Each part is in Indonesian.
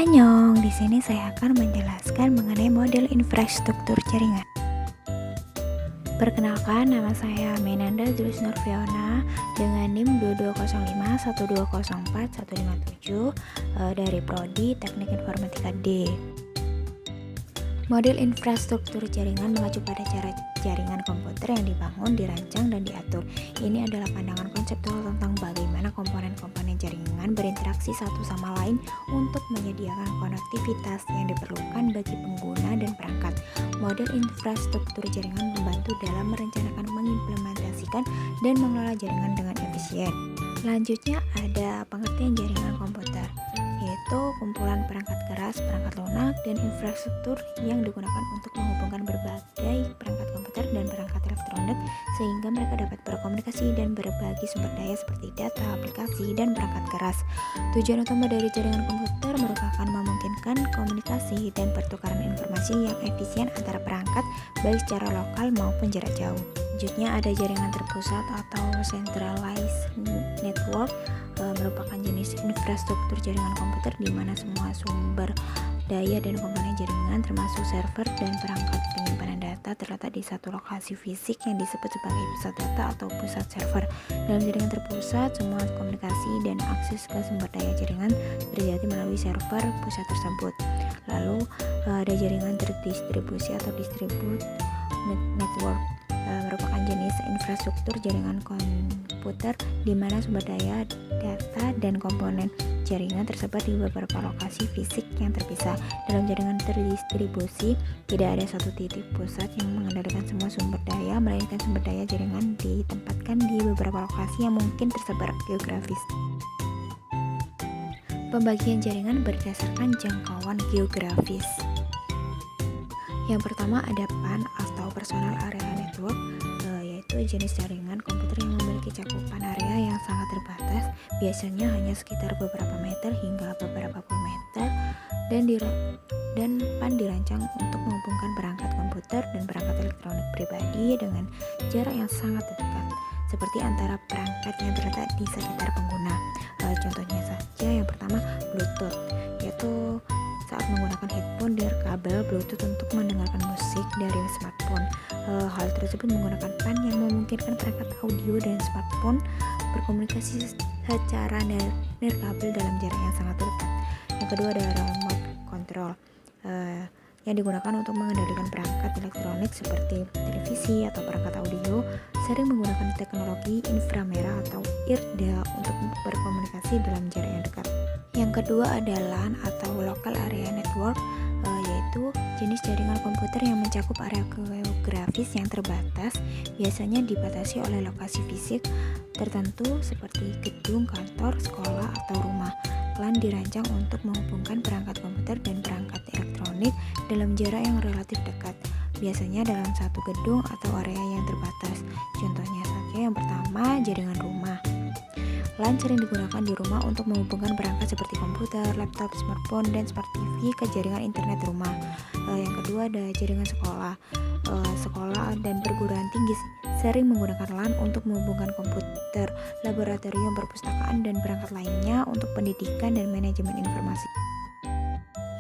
Annyeong, di sini saya akan menjelaskan mengenai model infrastruktur jaringan. Perkenalkan, nama saya Menanda Zulus Nurfiona dengan NIM 220512041157 dari Prodi Teknik Informatika D. Model infrastruktur jaringan mengacu pada cara jaringan komputer yang dibangun, dirancang, dan diatur. Ini adalah pandangan konseptual tentang bagaimana komponen-komponen jaringan berinteraksi satu sama lain untuk menyediakan konektivitas yang diperlukan bagi pengguna dan perangkat. Model infrastruktur jaringan membantu dalam merencanakan, mengimplementasikan, dan mengelola jaringan dengan efisien. Selanjutnya ada pengertian jaringan komputer, yaitu kumpulan perangkat keras, perangkat lunak, dan infrastruktur yang digunakan untuk menghubungkan berbagai perangkat komputer dan perangkat elektronik sehingga mereka dapat berkomunikasi dan berbagi sumber daya seperti data, aplikasi, dan perangkat keras. Tujuan utama dari jaringan komputer merupakan memungkinkan komunikasi dan pertukaran informasi yang efisien antara perangkat baik secara lokal maupun jarak jauh. Selanjutnya ada jaringan terpusat atau centralized network, merupakan jenis infrastruktur jaringan komputer di mana semua sumber daya dan komponen jaringan termasuk server dan perangkat penyimpanan data terletak di satu lokasi fisik yang disebut sebagai pusat data atau pusat server. Dalam jaringan terpusat, semua komunikasi dan akses ke sumber daya jaringan terjadi melalui server pusat tersebut. Lalu ada jaringan terdistribusi atau distributed network, merupakan jenis infrastruktur jaringan komputer di mana sumber daya, data, dan komponen jaringan tersebar di beberapa lokasi fisik yang terpisah. Dalam jaringan terdistribusi, tidak ada satu titik pusat yang mengendalikan semua sumber daya, melainkan sumber daya jaringan ditempatkan di beberapa lokasi yang mungkin tersebar geografis. Pembagian jaringan berdasarkan jangkauan geografis. Yang pertama ada PAN atau Personal Area Network, yaitu jenis jaringan komputer yang memiliki cakupan area yang sangat terbatas, biasanya hanya sekitar beberapa meter hingga beberapa puluh meter, dan PAN dirancang untuk menghubungkan perangkat komputer dan perangkat elektronik pribadi dengan jarak yang sangat dekat, seperti antara perangkat yang terletak di sekitar pengguna. Contohnya saja yang pertama Bluetooth, yaitu saat menggunakan headphone dan kabel Bluetooth untuk mendengarkan musik dari smartphone. Hal tersebut menggunakan PAN yang memungkinkan perangkat audio dan smartphone berkomunikasi secara nirkabel dalam jarak yang sangat dekat. Yang kedua ada remote control, yang digunakan untuk mengendalikan perangkat elektronik seperti televisi atau perangkat audio, sering menggunakan teknologi inframerah atau IRDA untuk berkomunikasi dalam jarak yang dekat. Yang kedua ada LAN atau Local Area Network, yaitu jenis jaringan komputer yang mencakup area geografis yang terbatas, biasanya dibatasi oleh lokasi fisik tertentu seperti gedung, kantor, sekolah, atau rumah. LAN dirancang untuk menghubungkan perangkat komputer dan perangkat elektronik dalam jarak yang relatif dekat, biasanya dalam satu gedung atau area yang terbatas. Contohnya saja yang pertama jaringan rumah. LAN sering digunakan di rumah untuk menghubungkan perangkat seperti komputer, laptop, smartphone, dan smart TV ke jaringan internet rumah. Yang kedua ada jaringan sekolah. Sekolah dan perguruan tinggi sering menggunakan LAN untuk menghubungkan komputer, laboratorium, perpustakaan, dan perangkat lainnya untuk pendidikan dan manajemen informasi.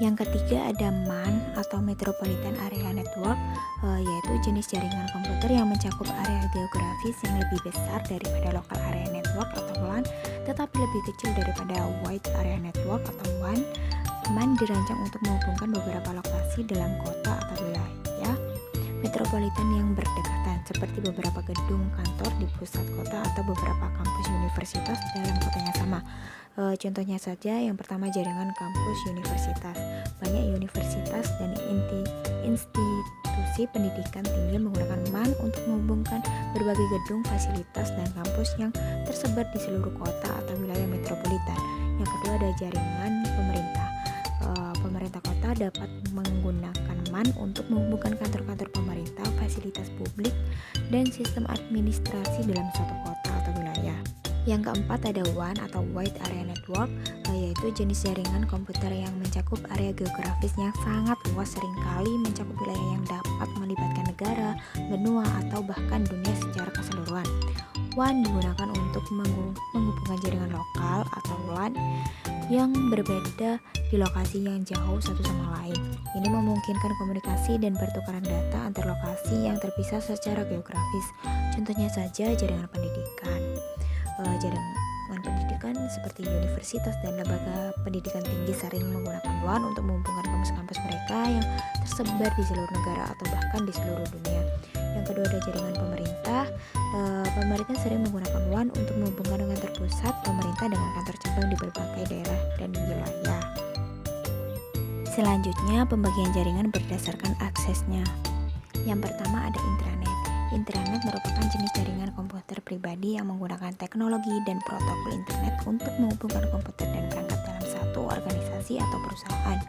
Yang ketiga ada MAN atau Metropolitan Area Network, yaitu jenis jaringan komputer yang mencakup area geografis yang lebih besar daripada Local Area Network atau LAN, tetapi lebih kecil daripada Wide Area Network atau WAN. MAN dirancang untuk menghubungkan beberapa lokasi dalam kota atau wilayah metropolitan yang berdekatan, seperti beberapa gedung kantor di pusat kota atau beberapa kampus universitas dalam kota yang sama. Contohnya saja yang pertama jaringan kampus universitas. Banyak universitas dan institusi pendidikan tinggi menggunakan MAN untuk menghubungkan berbagai gedung, fasilitas, dan kampus yang tersebar di seluruh kota atau wilayah metropolitan. Yang kedua ada jaringan pemerintah. Pemerintah kota dapat menggunakan MAN untuk menghubungkan kantor-kantor pemerintah, fasilitas publik, dan sistem administrasi dalam suatu kota atau wilayah. Yang keempat ada WAN atau Wide Area Network, yaitu jenis jaringan komputer yang mencakup area geografis yang sangat luas, seringkali mencakup wilayah yang dapat melibatkan negara, benua, atau bahkan dunia secara keseluruhan. WAN digunakan untuk menghubungkan jaringan lokal atau LAN yang berbeda di lokasi yang jauh satu sama lain. Ini memungkinkan komunikasi dan pertukaran data antar lokasi yang terpisah secara geografis. Contohnya saja jaringan pendidikan. Jaringan pendidikan seperti universitas dan lembaga pendidikan tinggi sering menggunakan WAN untuk menghubungkan kampus-kampus mereka yang tersebar di seluruh negara atau bahkan di seluruh dunia. Yang kedua ada jaringan pemerintah. Pemerintah sering menggunakan WAN untuk menghubungkan dengan terpusat pemerintah dengan kantor cabang di berbagai daerah dan wilayah. Selanjutnya, pembagian jaringan berdasarkan aksesnya. Yang pertama ada intranet. Intranet merupakan jenis jaringan komputer pribadi yang menggunakan teknologi dan protokol internet untuk menghubungkan komputer dan perangkat dalam satu organisasi atau perusahaan.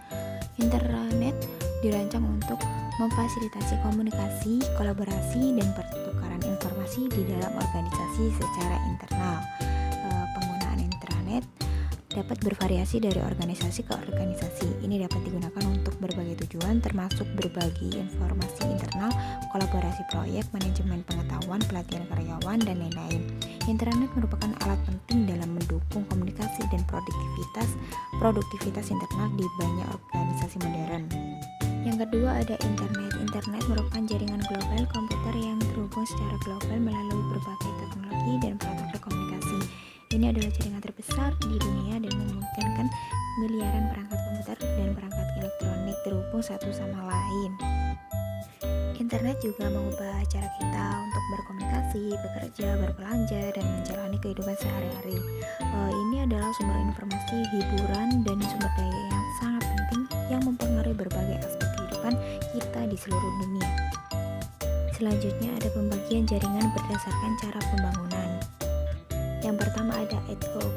Internet dirancang untuk memfasilitasi komunikasi, kolaborasi, dan pertukaran informasi di dalam organisasi secara internal. Penggunaan intranet dapat bervariasi dari organisasi ke organisasi. Ini dapat digunakan untuk berbagai tujuan termasuk berbagi informasi internal, kolaborasi proyek, manajemen pengetahuan, pelatihan karyawan, dan lain-lain. Internet merupakan alat penting dalam mendukung komunikasi dan produktivitas internal di banyak organisasi modern. Yang kedua ada internet. Internet merupakan jaringan global komputer yang terhubung secara global melalui berbagai teknologi dan protokol komunikasi. Ini adalah jaringan terbesar di dunia dan memungkinkan miliaran perangkat komputer dan perangkat elektronik terhubung satu sama lain. Internet juga mengubah cara kita untuk berkomunikasi, bekerja, berbelanja, dan menjalani kehidupan sehari-hari. Ini adalah sumber informasi, hiburan, dan sumber daya yang sangat penting yang mempengaruhi berbagai aspek kehidupan kita di seluruh dunia. Selanjutnya ada pembagian jaringan berdasarkan cara pembangunan. Yang pertama ada ad hoc.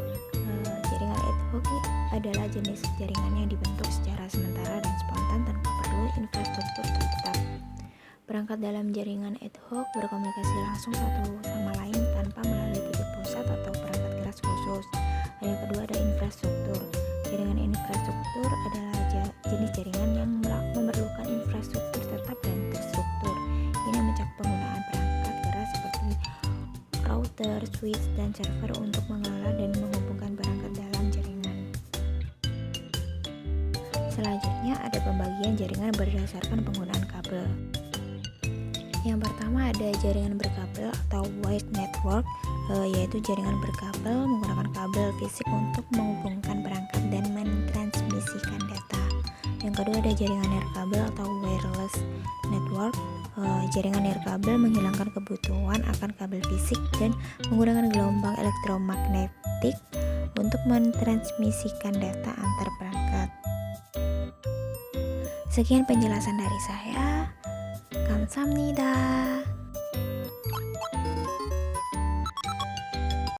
Jaringan ad hoc adalah jenis jaringan yang dibentuk secara sementara dan spontan tanpa perlu infrastruktur tetap. Perangkat dalam jaringan ad hoc berkomunikasi langsung satu sama lain tanpa melalui titik pusat atau perangkat keras khusus. Yang kedua ada infrastruktur. Jaringan infrastruktur adalah jenis jaringan yang memerlukan infrastruktur tetap dan terstruktur. Ini mencakup penggunaan perangkat keras seperti router, switch, dan server untuk mengelola dan menghubungkan perangkat dalam jaringan. Selanjutnya ada pembagian jaringan berdasarkan penggunaan kabel. Yang pertama ada jaringan berkabel atau wired network, yaitu jaringan berkabel menggunakan kabel fisik untuk menghubungkan perangkat dan mentransmisikan data. Yang kedua ada jaringan nirkabel atau wireless network. Jaringan nirkabel menghilangkan kebutuhan akan kabel fisik dan menggunakan gelombang elektromagnetik untuk mentransmisikan data antar perangkat. Sekian penjelasan dari saya. 감사합니다.